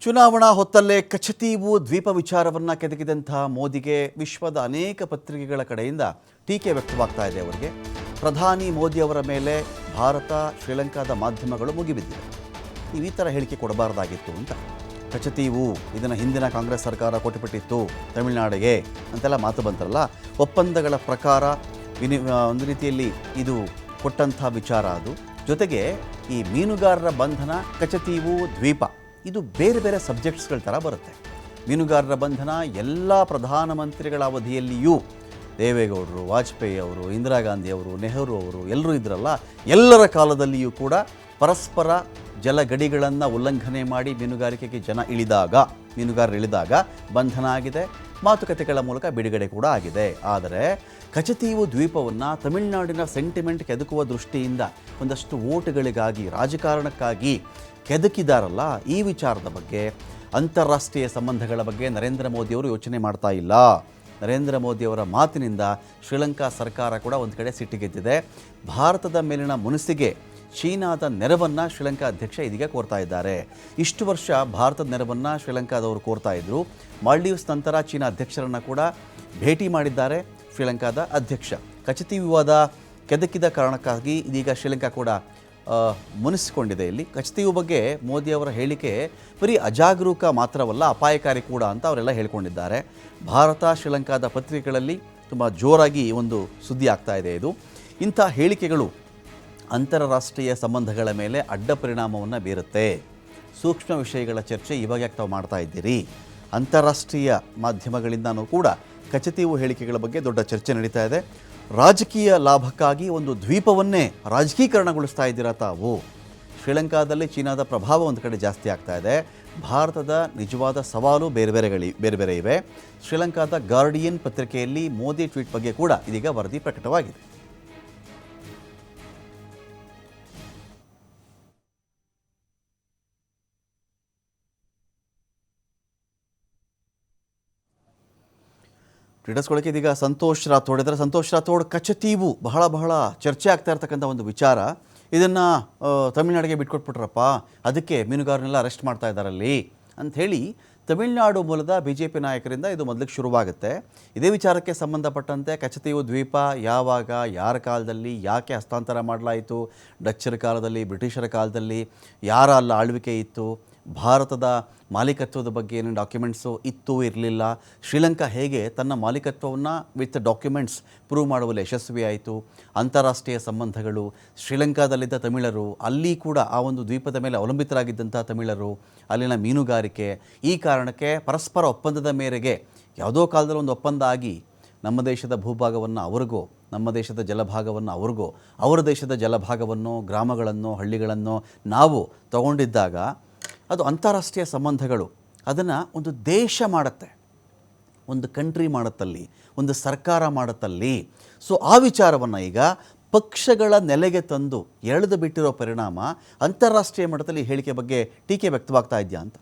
ಚುನಾವಣಾ ಹೊತ್ತಲ್ಲೇ ಕಚತೀವು ದ್ವೀಪ ವಿಚಾರವನ್ನು ಕೆದಕಿದಂಥ ಮೋದಿಗೆ ವಿಶ್ವದ ಅನೇಕ ಪತ್ರಿಕೆಗಳ ಕಡೆಯಿಂದ ಟೀಕೆ ವ್ಯಕ್ತವಾಗ್ತಾ ಇದೆ. ಅವರಿಗೆ ಪ್ರಧಾನಿ ಮೋದಿ ಅವರ ಮೇಲೆ ಭಾರತ ಶ್ರೀಲಂಕಾದ ಮಾಧ್ಯಮಗಳು ಮುಗಿಬಿದ್ದಿವೆ. ನೀವು ಈ ಥರ ಹೇಳಿಕೆ ಕೊಡಬಾರ್ದಾಗಿತ್ತು ಅಂತ. ಕಚತೀವು ಇದನ್ನು ಹಿಂದಿನ ಕಾಂಗ್ರೆಸ್ ಸರ್ಕಾರ ಕೊಟ್ಟುಬಿಟ್ಟಿತ್ತು ತಮಿಳುನಾಡಿಗೆ ಅಂತೆಲ್ಲ ಮಾತು ಬಂತರಲ್ಲ. ಒಪ್ಪಂದಗಳ ಪ್ರಕಾರ ಒಂದು ರೀತಿಯಲ್ಲಿ ಇದು ಕೊಟ್ಟಂಥ ವಿಚಾರ ಅದು. ಜೊತೆಗೆ ಈ ಮೀನುಗಾರರ ಬಂಧನ, ಕಚತೀವು ದ್ವೀಪ ಇದು ಬೇರೆ ಬೇರೆ ಸಬ್ಜೆಕ್ಟ್ಸ್ಗಳ ಥರ ಬರುತ್ತೆ. ಮೀನುಗಾರರ ಬಂಧನ ಎಲ್ಲ ಪ್ರಧಾನಮಂತ್ರಿಗಳ ಅವಧಿಯಲ್ಲಿಯೂ ದೇವೇಗೌಡರು, ವಾಜಪೇಯಿ ಅವರು, ಇಂದಿರಾ ಗಾಂಧಿ ಅವರು, ನೆಹರು ಅವರು ಎಲ್ಲರೂ ಇದ್ರಲ್ಲ, ಎಲ್ಲರ ಕಾಲದಲ್ಲಿಯೂ ಕೂಡ ಪರಸ್ಪರ ಜಲಗಡಿಗಳನ್ನು ಉಲ್ಲಂಘನೆ ಮಾಡಿ ಮೀನುಗಾರಿಕೆಗೆ ಮೀನುಗಾರರು ಇಳಿದಾಗ ಬಂಧನ ಆಗಿದೆ, ಮಾತುಕತೆಗಳ ಮೂಲಕ ಬಿಡುಗಡೆ ಕೂಡ ಆಗಿದೆ. ಆದರೆ ಕಚತೀವು ದ್ವೀಪವನ್ನು ತಮಿಳುನಾಡಿನ ಸೆಂಟಿಮೆಂಟ್ ಕೆದಕುವ ದೃಷ್ಟಿಯಿಂದ ಒಂದಷ್ಟು ಓಟುಗಳಿಗಾಗಿ, ರಾಜಕಾರಣಕ್ಕಾಗಿ ಕೆದಕಿದಾರಲ್ಲ, ಈ ವಿಚಾರದ ಬಗ್ಗೆ, ಅಂತಾರಾಷ್ಟ್ರೀಯ ಸಂಬಂಧಗಳ ಬಗ್ಗೆ ನರೇಂದ್ರ ಮೋದಿಯವರು ಯೋಚನೆ ಮಾಡ್ತಾ ಇಲ್ಲ. ನರೇಂದ್ರ ಮೋದಿಯವರ ಮಾತಿನಿಂದ ಶ್ರೀಲಂಕಾ ಸರ್ಕಾರ ಕೂಡ ಒಂದು ಕಡೆ ಸಿಟ್ಟಿಗೆದ್ದಿದೆ. ಭಾರತದ ಮೇಲಿನ ಮುನಿಸಿಗೆ ಚೀನಾದ ನೆರವನ್ನು ಶ್ರೀಲಂಕಾ ಅಧ್ಯಕ್ಷ ಇದೀಗ ಕೋರ್ತಾ ಇದ್ದಾರೆ. ಇಷ್ಟು ವರ್ಷ ಭಾರತದ ನೆರವನ್ನು ಶ್ರೀಲಂಕಾದವರು ಕೋರ್ತಾ ಇದ್ದರು. ಮಾಲ್ಡೀವ್ಸ್ ನಂತರ ಚೀನಾ ಅಧ್ಯಕ್ಷರನ್ನು ಕೂಡ ಭೇಟಿ ಮಾಡಿದ್ದಾರೆ ಶ್ರೀಲಂಕಾದ ಅಧ್ಯಕ್ಷ. ಕಚತೀವು ವಿವಾದ ಕೆದಕಿದ ಕಾರಣಕ್ಕಾಗಿ ಇದೀಗ ಶ್ರೀಲಂಕಾ ಕೂಡ ಮುನಿಸಿಕೊಂಡಿದೆ. ಇಲ್ಲಿ ಕಚತೀವು ಬಗ್ಗೆ ಮೋದಿಯವರ ಹೇಳಿಕೆ ಬರೀ ಅಜಾಗರೂಕ ಮಾತ್ರವಲ್ಲ, ಅಪಾಯಕಾರಿ ಕೂಡ ಅಂತ ಅವರೆಲ್ಲ ಹೇಳ್ಕೊಂಡಿದ್ದಾರೆ. ಭಾರತ ಶ್ರೀಲಂಕಾದ ಪತ್ರಿಕೆಗಳಲ್ಲಿ ತುಂಬ ಜೋರಾಗಿ ಒಂದು ಸುದ್ದಿ ಆಗ್ತಾ ಇದೆ. ಇದು ಇಂಥ ಹೇಳಿಕೆಗಳು ಅಂತಾರಾಷ್ಟ್ರೀಯ ಸಂಬಂಧಗಳ ಮೇಲೆ ಅಡ್ಡ ಪರಿಣಾಮವನ್ನು ಬೀರುತ್ತೆ. ಸೂಕ್ಷ್ಮ ವಿಷಯಗಳ ಚರ್ಚೆ ಇವಾಗ ಯಾಕೆ ತಾವು ಮಾಡ್ತಾ ಇದ್ದೀರಿ? ಅಂತಾರಾಷ್ಟ್ರೀಯ ಮಾಧ್ಯಮಗಳಿಂದನೂ ಕೂಡ ಕಚತೀವು ಹೇಳಿಕೆಗಳ ಬಗ್ಗೆ ದೊಡ್ಡ ಚರ್ಚೆ ನಡೀತಾ ಇದೆ. ರಾಜಕೀಯ ಲಾಭಕ್ಕಾಗಿ ಒಂದು ದ್ವೀಪವನ್ನೇ ರಾಜಕೀಕರಣಗೊಳಿಸ್ತಾ ಇದ್ದೀರಾ ತಾವು. ಶ್ರೀಲಂಕಾದಲ್ಲಿ ಚೀನಾದ ಪ್ರಭಾವ ಒಂದು ಕಡೆ ಜಾಸ್ತಿ ಆಗ್ತಾ ಇದೆ. ಭಾರತದ ನಿಜವಾದ ಸವಾಲು ಬೇರೆ ಬೇರೆ ಇವೆ. ಶ್ರೀಲಂಕಾದ ಗಾರ್ಡಿಯನ್ ಪತ್ರಿಕೆಯಲ್ಲಿ ಮೋದಿ ಟ್ವೀಟ್ ಬಗ್ಗೆ ಕೂಡ ಇದೀಗ ವರದಿ ಪ್ರಕಟವಾಗಿದೆ. ಕ್ರೀಡಿಸ್ಕೊಳ್ಳೋಕೆ ಇದೀಗ ಸಂತೋಷ್ ರಾಥೋಡ್ ಇದ್ದಾರೆ. ಸಂತೋಷ್ ರಾಥೋಡ್, ಕಚತೀವು ಬಹಳ ಚರ್ಚೆ ಆಗ್ತಾ ಇರ್ತಕ್ಕಂಥ ಒಂದು ವಿಚಾರ. ಇದನ್ನು ತಮಿಳುನಾಡಿಗೆ ಬಿಟ್ಕೊಟ್ಬಿಟ್ರಪ್ಪ, ಅದಕ್ಕೆ ಮೀನುಗಾರನೆಲ್ಲ ಅರೆಸ್ಟ್ ಮಾಡ್ತಾ ಇದ್ದಾರಲ್ಲಿ ಅಂಥೇಳಿ ತಮಿಳುನಾಡು ಮೂಲದ BJP ನಾಯಕರಿಂದ ಇದು ಮೊದಲಿಗೆ ಶುರುವಾಗುತ್ತೆ. ಇದೇ ವಿಚಾರಕ್ಕೆ ಸಂಬಂಧಪಟ್ಟಂತೆ ಕಚತೀವು ದ್ವೀಪ ಯಾವಾಗ, ಯಾರ ಕಾಲದಲ್ಲಿ, ಯಾಕೆ ಹಸ್ತಾಂತರ ಮಾಡಲಾಯಿತು, ಡಚ್ಚರ ಕಾಲದಲ್ಲಿ, ಬ್ರಿಟಿಷರ ಕಾಲದಲ್ಲಿ ಯಾರ ಅಲ್ಲ ಆಳ್ವಿಕೆ ಇತ್ತು, ಭಾರತದ ಮಾಲೀಕತ್ವದ ಬಗ್ಗೆ ಏನೇನು ಡಾಕ್ಯುಮೆಂಟ್ಸು ಇತ್ತು ಇರಲಿಲ್ಲ, ಶ್ರೀಲಂಕಾ ಹೇಗೆ ತನ್ನ ಮಾಲೀಕತ್ವವನ್ನು ವಿತ್ ಡಾಕ್ಯುಮೆಂಟ್ಸ್ ಪ್ರೂವ್ ಮಾಡುವಲ್ಲಿ ಯಶಸ್ವಿಯಾಯಿತು, ಅಂತಾರಾಷ್ಟ್ರೀಯ ಸಂಬಂಧಗಳು, ಶ್ರೀಲಂಕಾದಲ್ಲಿದ್ದ ತಮಿಳರು, ಅಲ್ಲಿ ಕೂಡ ಆ ಒಂದು ದ್ವೀಪದ ಮೇಲೆ ಅವಲಂಬಿತರಾಗಿದ್ದಂಥ ತಮಿಳರು, ಅಲ್ಲಿನ ಮೀನುಗಾರಿಕೆ, ಈ ಕಾರಣಕ್ಕೆ ಪರಸ್ಪರ ಒಪ್ಪಂದದ ಮೇರೆಗೆ ಯಾವುದೋ ಕಾಲದಲ್ಲಿ ಒಂದು ಒಪ್ಪಂದ ಆಗಿ ನಮ್ಮ ದೇಶದ ಭೂಭಾಗವನ್ನು ಅವ್ರಿಗೋ, ನಮ್ಮ ದೇಶದ ಜಲಭಾಗವನ್ನು ಅವ್ರಿಗೋ, ಅವರ ದೇಶದ ಜಲಭಾಗವನ್ನು, ಗ್ರಾಮಗಳನ್ನು, ಹಳ್ಳಿಗಳನ್ನು ನಾವು ತಗೊಂಡಿದ್ದಾಗ ಅದು ಅಂತಾರಾಷ್ಟ್ರೀಯ ಸಂಬಂಧಗಳು. ಅದನ್ನು ಒಂದು ದೇಶ ಮಾಡುತ್ತೆ, ಒಂದು ಕಂಟ್ರಿ ಮಾಡುತ್ತಲ್ಲಿ, ಒಂದು ಸರ್ಕಾರ ಮಾಡುತ್ತಲ್ಲಿ. ಸೊ ಆ ವಿಚಾರವನ್ನು ಈಗ ಪಕ್ಷಗಳ ನೆಲೆಗೆ ತಂದು ಎಳೆದು ಬಿಟ್ಟಿರೋ ಪರಿಣಾಮ ಅಂತಾರಾಷ್ಟ್ರೀಯ ಮಟ್ಟದಲ್ಲಿ ಹೇಳಿಕೆ ಬಗ್ಗೆ ಟೀಕೆ ವ್ಯಕ್ತವಾಗ್ತಾ ಇದೆಯಾ ಅಂತ.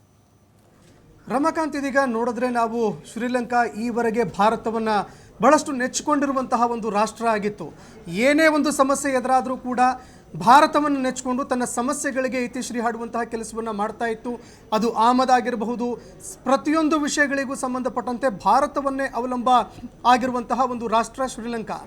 ರಮಾಕಾಂತ್, ಇದೀಗ ನೋಡಿದ್ರೆ ನಾವು ಶ್ರೀಲಂಕಾ ಈವರೆಗೆ ಭಾರತವನ್ನು ಬಹಳಷ್ಟು ನೆಚ್ಚಿಕೊಂಡಿರುವಂತಹ ಒಂದು ರಾಷ್ಟ್ರ ಆಗಿತ್ತು. ಏನೇ ಒಂದು ಸಮಸ್ಯೆ ಎದುರಾದರೂ ಕೂಡ ಭಾರತವನ್ನು ನೆಚ್ಚಿಕೊಂಡು ತನ್ನ ಸಮಸ್ಯೆಗಳಿಗೆ ಇತಿಶ್ರೀ ಹಾಡುವಂತಹ ಕೆಲಸವನ್ನು ಮಾಡ್ತಾ ಇತ್ತು. ಅದು ಆಮದಾಗಿರಬಹುದು, ಪ್ರತಿಯೊಂದು ವಿಷಯಗಳಿಗೂ ಸಂಬಂಧಪಟ್ಟಂತೆ ಭಾರತವನ್ನೇ ಅವಲಂಬ ಆಗಿರುವಂತಹ ಒಂದು ರಾಷ್ಟ್ರ ಶ್ರೀಲಂಕಾ.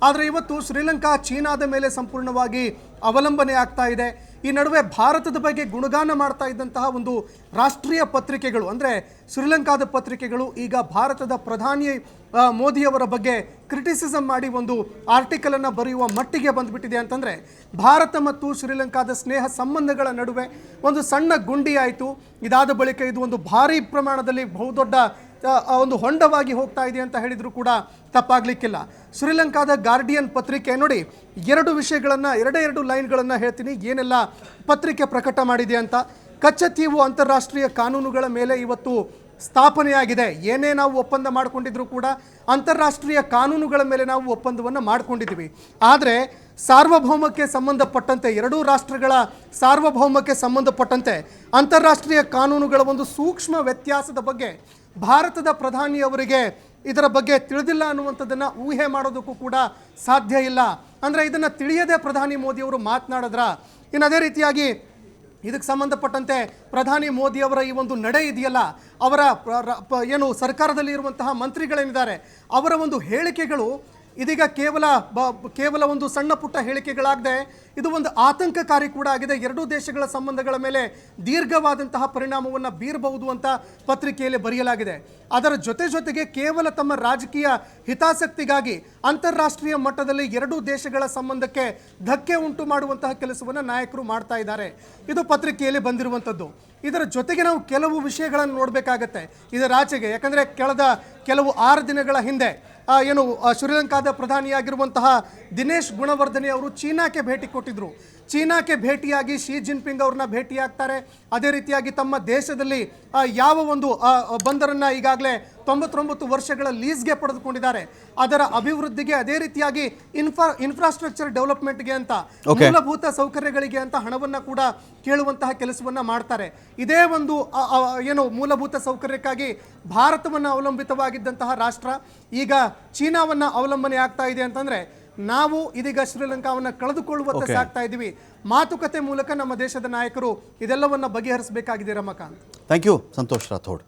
ಆದರೆ ಇವತ್ತು ಶ್ರೀಲಂಕಾ ಚೀನಾದ ಮೇಲೆ ಸಂಪೂರ್ಣವಾಗಿ ಅವಲಂಬನೆ ಆಗ್ತಾ ಇದೆ. ಈ ನಡುವೆ ಭಾರತದ ಬಗ್ಗೆ ಗುಣಗಾನ ಮಾಡ್ತಾ ಇದ್ದಂತಹ ಒಂದು ರಾಷ್ಟ್ರೀಯ ಪತ್ರಿಕೆಗಳು, ಅಂದರೆ ಶ್ರೀಲಂಕಾದ ಪತ್ರಿಕೆಗಳು, ಈಗ ಭಾರತದ ಪ್ರಧಾನಿ ಮೋದಿಯವರ ಬಗ್ಗೆ ಕ್ರಿಟಿಸಿಸಮ್ ಮಾಡಿ ಒಂದು ಆರ್ಟಿಕಲನ್ನು ಬರೆಯುವ ಮಟ್ಟಿಗೆ ಬಂದುಬಿಟ್ಟಿದೆ. ಅಂತಂದರೆ ಭಾರತ ಮತ್ತು ಶ್ರೀಲಂಕಾದ ಸ್ನೇಹ ಸಂಬಂಧಗಳ ನಡುವೆ ಒಂದು ಸಣ್ಣ ಗುಂಡಿ ಆಯಿತು. ಇದಾದ ಬಳಿಕ ಇದು ಒಂದು ಭಾರೀ ಪ್ರಮಾಣದಲ್ಲಿ ಬಹುದೊಡ್ಡ ಒಂದು ಹೊಂಡವಾಗಿ ಹೋಗ್ತಾ ಇದೆ ಅಂತ ಹೇಳಿದರೂ ಕೂಡ ತಪ್ಪಾಗಲಿಕ್ಕಿಲ್ಲ. ಶ್ರೀಲಂಕಾದ ಗಾರ್ಡಿಯನ್ ಪತ್ರಿಕೆ ನೋಡಿ, ಎರಡು ಲೈನ್ಗಳನ್ನು ಹೇಳ್ತೀನಿ ಏನೆಲ್ಲ ಪತ್ರಿಕೆ ಪ್ರಕಟ ಮಾಡಿದೆ ಅಂತ. ಕಚತೀವು ಅಂತಾರಾಷ್ಟ್ರೀಯ ಕಾನೂನುಗಳ ಮೇಲೆ ಇವತ್ತು ಸ್ಥಾಪನೆಯಾಗಿದೆ. ಏನೇ ನಾವು ಒಪ್ಪಂದ ಮಾಡಿಕೊಂಡಿದ್ರು ಕೂಡ ಅಂತಾರಾಷ್ಟ್ರೀಯ ಕಾನೂನುಗಳ ಮೇಲೆ ನಾವು ಒಪ್ಪಂದವನ್ನು ಮಾಡಿಕೊಂಡಿದ್ದೀವಿ. ಆದರೆ ಸಾರ್ವಭೌಮಕ್ಕೆ ಸಂಬಂಧಪಟ್ಟಂತೆ, ಎರಡೂ ರಾಷ್ಟ್ರಗಳ ಸಾರ್ವಭೌಮಕ್ಕೆ ಸಂಬಂಧಪಟ್ಟಂತೆ ಅಂತಾರಾಷ್ಟ್ರೀಯ ಕಾನೂನುಗಳ ಒಂದು ಸೂಕ್ಷ್ಮ ವ್ಯತ್ಯಾಸದ ಬಗ್ಗೆ ಭಾರತದ ಪ್ರಧಾನಿಯವರಿಗೆ ಇದರ ಬಗ್ಗೆ ತಿಳಿದಿಲ್ಲ ಅನ್ನುವಂಥದ್ದನ್ನು ಊಹೆ ಮಾಡೋದಕ್ಕೂ ಕೂಡ ಸಾಧ್ಯ ಇಲ್ಲ. ಅಂದರೆ ಇದನ್ನು ತಿಳಿಯದೆ ಪ್ರಧಾನಿ ಮೋದಿಯವರು ಮಾತನಾಡಿದ್ರ. ಇನ್ನು ಅದೇ ರೀತಿಯಾಗಿ ಇದಕ್ಕೆ ಸಂಬಂಧಪಟ್ಟಂತೆ ಪ್ರಧಾನಿ ಮೋದಿ ಅವರ ಈ ಒಂದು ನಡೆ ಇದೆಯಲ್ಲ, ಅವರ ಏನು ಸರ್ಕಾರದಲ್ಲಿ ಇರುವಂತಹ ಮಂತ್ರಿಗಳೇನಿದ್ದಾರೆ ಅವರ ಒಂದು ಹೇಳಿಕೆಗಳು ಇದೀಗ ಕೇವಲ ಒಂದು ಸಣ್ಣ ಪುಟ್ಟ ಹೇಳಿಕೆಗಳಾಗದೆ ಇದು ಒಂದು ಆತಂಕಕಾರಿ ಕೂಡ ಆಗಿದೆ. ಎರಡೂ ದೇಶಗಳ ಸಂಬಂಧಗಳ ಮೇಲೆ ದೀರ್ಘವಾದಂತಹ ಪರಿಣಾಮವನ್ನು ಬೀರಬಹುದು ಅಂತ ಪತ್ರಿಕೆಯಲ್ಲಿ ಬರೆಯಲಾಗಿದೆ. ಅದರ ಜೊತೆಗೆ ಕೇವಲ ತಮ್ಮ ರಾಜಕೀಯ ಹಿತಾಸಕ್ತಿಗಾಗಿ ಅಂತಾರಾಷ್ಟ್ರೀಯ ಮಟ್ಟದಲ್ಲಿ ಎರಡೂ ದೇಶಗಳ ಸಂಬಂಧಕ್ಕೆ ಧಕ್ಕೆ ಉಂಟು ಮಾಡುವಂತಹ ಕೆಲಸವನ್ನು ನಾಯಕರು ಮಾಡ್ತಾ ಇದ್ದಾರೆ. ಇದು ಪತ್ರಿಕೆಯಲ್ಲಿ ಬಂದಿರುವಂಥದ್ದು. ಇದರ ಜೊತೆಗೆ ನಾವು ಕೆಲವು ವಿಷಯಗಳನ್ನು ನೋಡಬೇಕಾಗತ್ತೆ ಇದರಾಚೆಗೆ. ಯಾಕಂದರೆ ಕೆಲವು 6 ದಿನಗಳ ಹಿಂದೆ ಶ್ರೀಲಂಕಾದ ಪ್ರಧಾನಿಯಾಗಿರುವಂತಹ ದಿನೇಶ್ ಗುಣವರ್ಧನೆ ಅವರು ಚೀನಾಕ್ಕೆ ಭೇಟಿ ಕೊಟ್ಟಿದ್ರು. ಚೀನಾಕ್ಕೆ ಭೇಟಿಯಾಗಿ ಶಿ ಜಿನ್ಪಿಂಗ್ ಅವ್ರನ್ನ ಭೇಟಿಯಾಗ್ತಾರೆ. ಅದೇ ರೀತಿಯಾಗಿ ತಮ್ಮ ದೇಶದಲ್ಲಿ ಯಾವ ಒಂದು ಬಂದರನ್ನು ಈಗಾಗಲೇ 99 ವರ್ಷಗಳ ಲೀಸ್ಗೆ ಪಡೆದುಕೊಂಡಿದ್ದಾರೆ, ಅದರ ಅಭಿವೃದ್ಧಿಗೆ, ಅದೇ ರೀತಿಯಾಗಿ ಇನ್ಫ್ರಾಸ್ಟ್ರಕ್ಚರ್ ಡೆವಲಪ್ಮೆಂಟ್ಗೆ ಅಂತ, ಮೂಲಭೂತ ಸೌಕರ್ಯಗಳಿಗೆ ಅಂತ ಹಣವನ್ನು ಕೂಡ ಕೇಳುವಂತಹ ಕೆಲಸವನ್ನು ಮಾಡ್ತಾರೆ. ಇದೇ ಒಂದು ಮೂಲಭೂತ ಸೌಕರ್ಯಕ್ಕಾಗಿ ಭಾರತವನ್ನು ಅವಲಂಬಿತವಾಗಿದ್ದಂತಹ ರಾಷ್ಟ್ರ ಈಗ ಚೀನಾವನ್ನು ಅವಲಂಬನೆ ಆಗ್ತಾ ಇದೆ ಅಂತಂದ್ರೆ ನಾವು ಇದೀಗ ಶ್ರೀಲಂಕಾವನ್ನು ಕಳೆದುಕೊಳ್ಳುವತ್ತ ಸಾಗ್ತಾ ಇದ್ದೀವಿ. ಮಾತುಕತೆ ಮೂಲಕ ನಮ್ಮ ದೇಶದ ನಾಯಕರು ಇದೆಲ್ಲವನ್ನ ಬಗೆಹರಿಸಬೇಕಾಗಿದೆ. Ramakant, thank you Santosh Rathore.